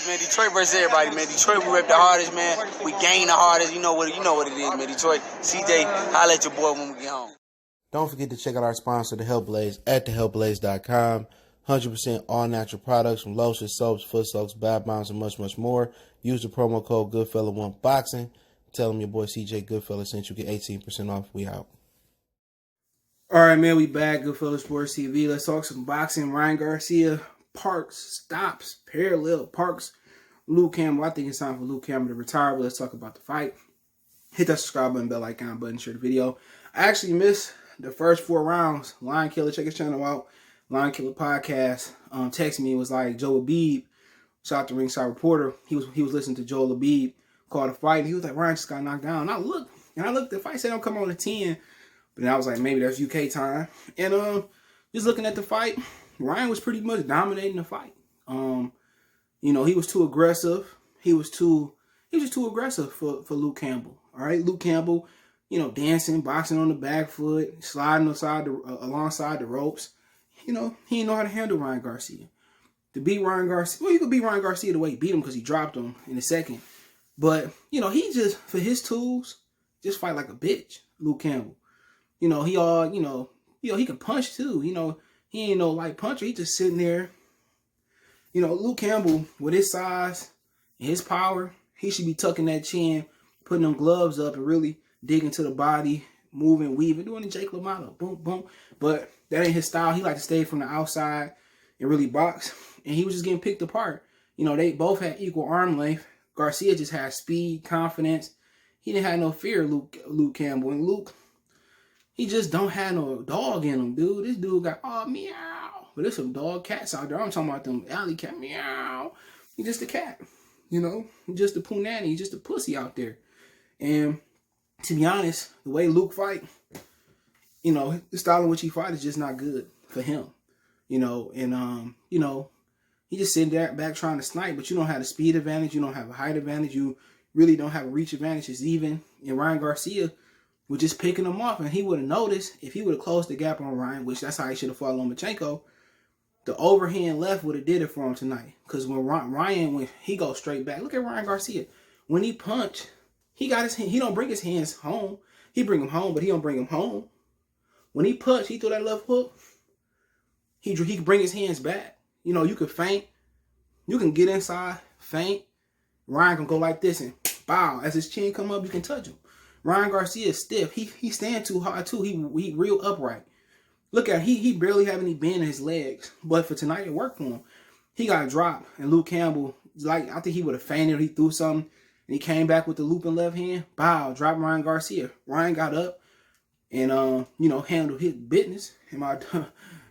man. Detroit versus everybody, man. Detroit, we rep the hardest, man. We gain the hardest. You know what it is, man. Detroit, CJ, holla at your boy when we get home. Don't forget to check out our sponsor, The Health Blaze, at thehealthblaze.com. 100% all natural products from lotions, soaps, foot soaks, bath bombs, and much, much more. Use the promo code Goodfella1Boxing. Tell them your boy CJ Goodfella sent you. Get 18% off. We out. All right, man, we back. Goodfella Sports TV. Let's talk some boxing. Ryan Garcia, Parks, stops, parallel, Parks, Luke Campbell. I think it's time for Luke Campbell to retire, but let's talk about the fight. Hit that subscribe button, bell icon button, share the video. I actually missed the first 4 rounds. Lion Killer, check his channel out. Lion Killer Podcast. Texted me, it was like Joe Labib, shout out to Ringside Reporter. He was listening to Joe Labib call the fight, and he was like, Ryan just got knocked down. And I looked, the fight said don't come on at 10. But then I was like, maybe that's UK time. And just looking at the fight, Ryan was pretty much dominating the fight. He was too aggressive. He was just too aggressive for Luke Campbell. All right, Luke Campbell, dancing, boxing on the back foot, sliding alongside the ropes. He didn't know how to handle Ryan Garcia. To beat Ryan Garcia, well, you could beat Ryan Garcia the way he beat him because he dropped him in the second. But, he just, for his tools, just fight like a bitch, Luke Campbell. He can punch too. He ain't no light puncher. He just sitting there. Luke Campbell, with his size and his power, he should be tucking that chin, putting them gloves up and really digging to the body, moving, weaving, doing the Jake LaMotta, boom, boom. But that ain't his style. He like to stay from the outside and really box. And he was just getting picked apart. They both had equal arm length. Garcia just had speed, confidence. He didn't have no fear, Luke Campbell. And Luke, he just don't have no dog in him, dude. This dude got, meow. But there's some dog cats out there. I'm talking about them alley cat, meow. He's just a cat, He's just a punani. He's just a pussy out there. And to be honest, the way Luke fight, the style in which he fight is just not good for him. He just sitting there back trying to snipe, but you don't have a speed advantage. You don't have a height advantage. You really don't have a reach advantage. It's even. And Ryan Garcia was just picking him off, and he would have noticed if he would have closed the gap on Ryan, which that's how he should have fought Lomachenko. The overhand left would have did it for him tonight. Because when he goes straight back, look at Ryan Garcia. When he punch, he don't bring his hands home. He bring them home, but he don't bring them home. When he punch, he threw that left hook. He can bring his hands back. You can feint. You can get inside, feint. Ryan can go like this and bow. As his chin come up, you can touch him. Ryan Garcia is stiff. He stand too hard too. He real upright. Look at he barely have any bend in his legs. But for tonight, it worked for him. He got dropped, and Luke Campbell, I think he would have fainted or he threw something, and he came back with the looping left hand. Bow, dropped Ryan Garcia. Ryan got up and handled his business. And my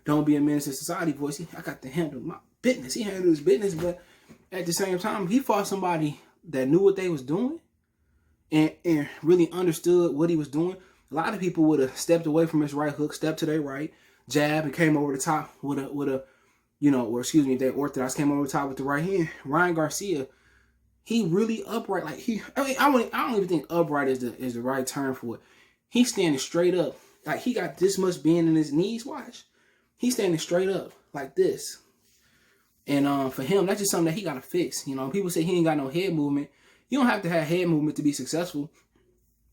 don't be a menace to society voice. I got to handle my business. He handled his business, but at the same time, he fought somebody that knew what they was doing. And really understood what he was doing. A lot of people would have stepped away from his right hook, stepped to their right, jab, and came over the top with if they're orthodox, came over the top with the right hand. Ryan Garcia, he really upright. I don't even think upright is the right term for it. He's standing straight up. Like he got this much bend in his knees. Watch. He's standing straight up like this. And for him, that's just something that he got to fix. People say he ain't got no head movement. You don't have to have head movement to be successful.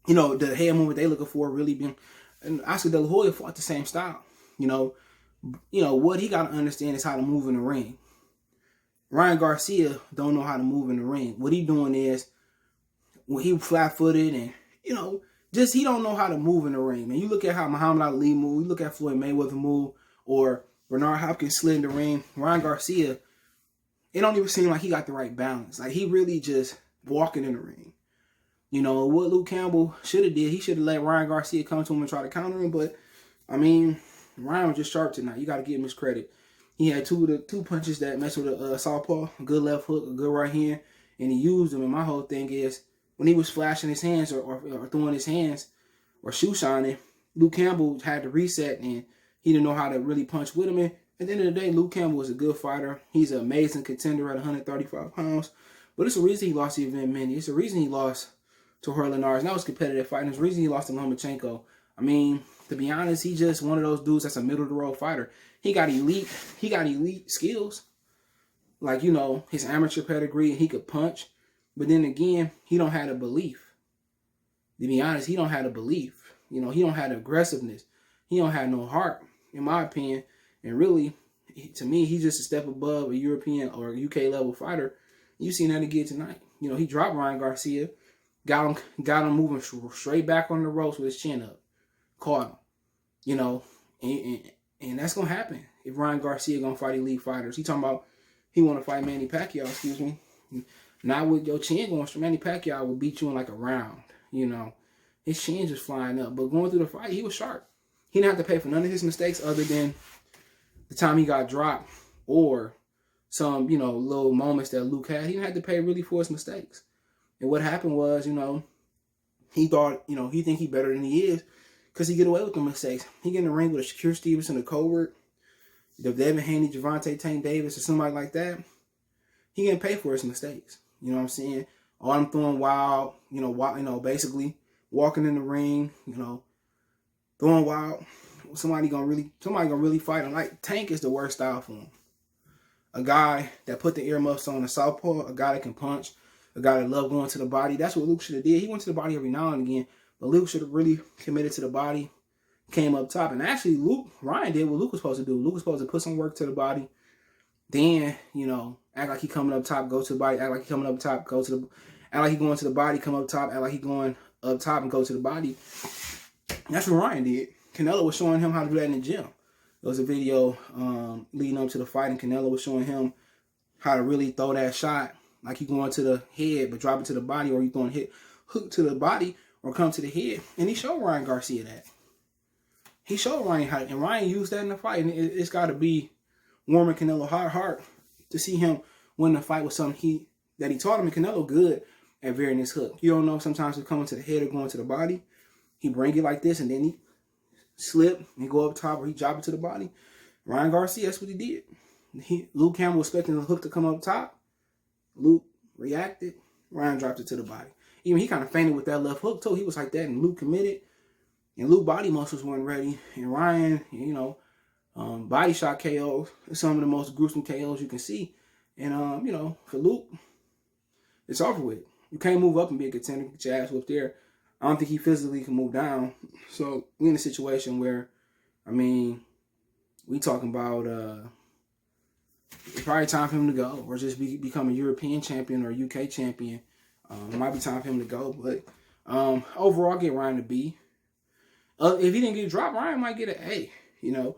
The head movement they looking for really been, and Oscar De La Hoya fought the same style. What he got to understand is how to move in the ring. Ryan Garcia don't know how to move in the ring. What he doing is, when he flat-footed and, he don't know how to move in the ring. Man, you look at how Muhammad Ali move, you look at Floyd Mayweather move, or Bernard Hopkins slid in the ring. Ryan Garcia, it don't even seem like he got the right balance. Like he really just walking in the ring. What Luke Campbell should have did, he should have let Ryan Garcia come to him and try to counter him. But, Ryan was just sharp tonight. You got to give him his credit. He had two punches that messed with a southpaw, a good left hook, a good right hand, and he used them. And my whole thing is, when he was flashing his hands or throwing his hands or shoe shining, Luke Campbell had to reset, and he didn't know how to really punch with him. And at the end of the day, Luke Campbell was a good fighter. He's an amazing contender at 135 pounds. But it's a reason he lost to Event Mini. It's a reason he lost to Jorge Linares. And that was competitive fighting. It's a reason he lost to Lomachenko. To be honest, he's just one of those dudes that's a middle of the road fighter. He got elite skills. like, you know, his amateur pedigree and he could punch. But then again, he don't have the belief. To be honest, he don't have the belief. You know, he don't have the aggressiveness. He don't have no heart, in my opinion. And really, to me, he's just a step above a European or UK level fighter. You seen that again tonight. You know, he dropped Ryan Garcia, got him moving straight back on the ropes with his chin up, caught him. You know, and that's gonna happen if Ryan Garcia gonna fight elite fighters. He talking about he want to fight Manny Pacquiao. Excuse me. Not with your chin going straight. Manny Pacquiao will beat you in like a round. You know, his chin just flying up. But going through the fight, he was sharp. He didn't have to pay for none of his mistakes other than the time he got dropped or some, you know, little moments that Luke had. He didn't have to pay really for his mistakes. And what happened was, you know, he thought, you know, he think he better than he is because he get away with the mistakes. He get in the ring with a Shakur Stevenson, a Covert, the Devin Haney, Javante Tank Davis, or somebody like that. He getting paid for his mistakes. You know what I'm saying? All I'm throwing wild, you know, basically walking in the ring, you know, throwing wild. Somebody gonna really fight him. Like Tank is the worst style for him. A guy that put the earmuffs on, a southpaw, a guy that can punch, a guy that love going to the body. That's what Luke should have did. He went to the body every now and again, but Luke should have really committed to the body, came up top. And actually, Ryan did what Luke was supposed to do. Luke was supposed to put some work to the body, then, you know, act like he coming up top, go to the body, act like he coming up top, go to the, act like he going to the body, come up top, act like he going up top and go to the body. That's what Ryan did. Canelo was showing him how to do that in the gym. There was a video leading up to the fight, and Canelo was showing him how to really throw that shot, like you going to the head, but drop it to the body, or you throwing hook to the body, or come to the head. And he showed Ryan Garcia that. He showed Ryan how, and Ryan used that in the fight. And it's got to be warming Canelo heart to see him win the fight with something that he taught him. And Canelo good at varying his hook. You don't know sometimes if coming to the head or going to the body. He bring it like this, and then he slip and go up top, or he drop it to the body. Ryan Garcia, that's what he did. Luke Campbell was expecting the hook to come up top. Luke reacted. Ryan dropped it to the body. Even he kind of fainted with that left hook too. He was like that, and Luke committed. And Luke body muscles weren't ready. And Ryan, you know, body shot KOs, some of the most gruesome KOs you can see. And you know, for Luke, it's over with. You can't move up and be a contender, get your ass whipped there. I don't think he physically can move down. So we're in a situation where, I mean, we talking about it's probably time for him to go, or just become a European champion or a UK champion. It might be time for him to go, but overall, get Ryan a B. If he didn't get dropped, Ryan might get an A. You know,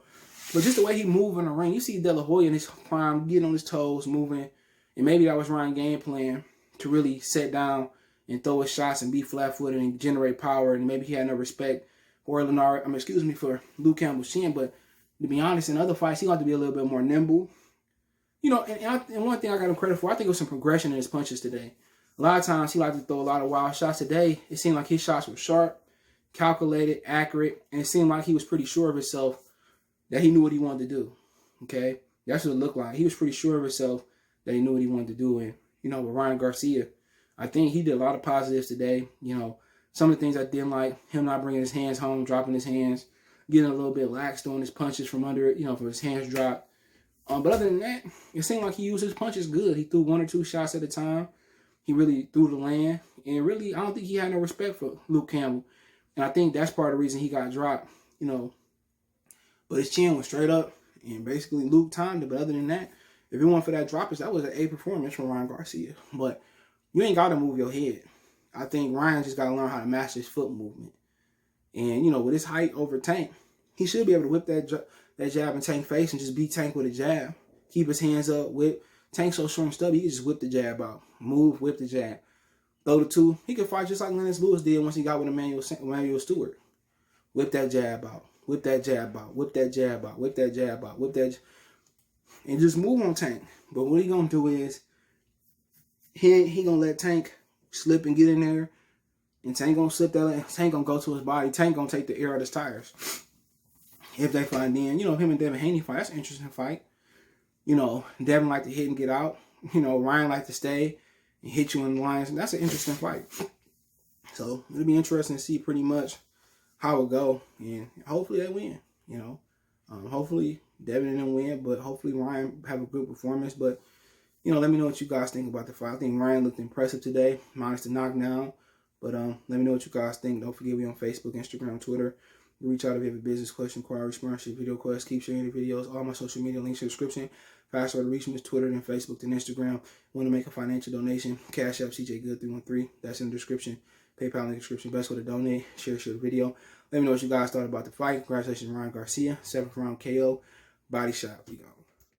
but just the way he moved in the ring, you see De La Hoya in his prime, getting on his toes, moving, and maybe that was Ryan's game plan to really sit down and throw his shots and be flat-footed and generate power. And maybe he had no respect for for Luke Campbell's chin. But to be honest, in other fights, he got to be a little bit more nimble. You know, and one thing I got him credit for, I think it was some progression in his punches today. A lot of times he liked to throw a lot of wild shots. Today, it seemed like his shots were sharp, calculated, accurate, and it seemed like he was pretty sure of himself that he knew what he wanted to do. Okay? That's what it looked like. He was pretty sure of himself that he knew what he wanted to do. And, you know, with Ryan Garcia, I think he did a lot of positives today. You know, some of the things I didn't like, him not bringing his hands home, dropping his hands, getting a little bit lax, throwing his punches from under it, you know, from his hands dropped. But other than that, it seemed like he used his punches good. He threw one or two shots at a time. He really threw the land. And really, I don't think he had no respect for Luke Campbell. And I think that's part of the reason he got dropped, you know. But his chin was straight up, and basically Luke timed it. But other than that, if it weren't for that droppage, that was an A performance from Ryan Garcia. But you ain't got to move your head. I think Ryan just got to learn how to master his foot movement. And, you know, with his height over Tank, he should be able to whip that jab in Tank's face and just beat Tank with a jab. Keep his hands up, whip. Tank's so short and stubby, he can just whip the jab out. Move, whip the jab. Throw the two. He could fight just like Lennox Lewis did once he got with Emmanuel Stewart. Whip that jab out. Whip that jab out. Whip that jab out. Whip that jab out. Whip that. And just move on Tank. But what he going to do is, he going to let Tank slip and get in there. And Tank going to slip that. Tank going to go to his body. Tank going to take the air out of his tires. If they fight then, you know, him and Devin Haney fight, that's an interesting fight. You know, Devin like to hit and get out. You know, Ryan like to stay and hit you in the lines. And that's an interesting fight. So, it'll be interesting to see pretty much how it go. And hopefully they win, you know. Hopefully Devin and them win, but hopefully Ryan have a good performance. But let me know what you guys think about the fight. I think Ryan looked impressive today, minus the knockdown. But let me know what you guys think. Don't forget, we on Facebook, Instagram, Twitter. Reach out if you have a business question, inquiry, sponsorship, video quest. Keep sharing the videos. All my social media links in the description. Faster way to reach me is Twitter, then Facebook, then Instagram. Want to make a financial donation? Cash App CJ Good 313. That's in the description. PayPal in the description. Best way to donate. Share the video. Let me know what you guys thought about the fight. Congratulations, Ryan Garcia. 7th round KO. Body shot. We go.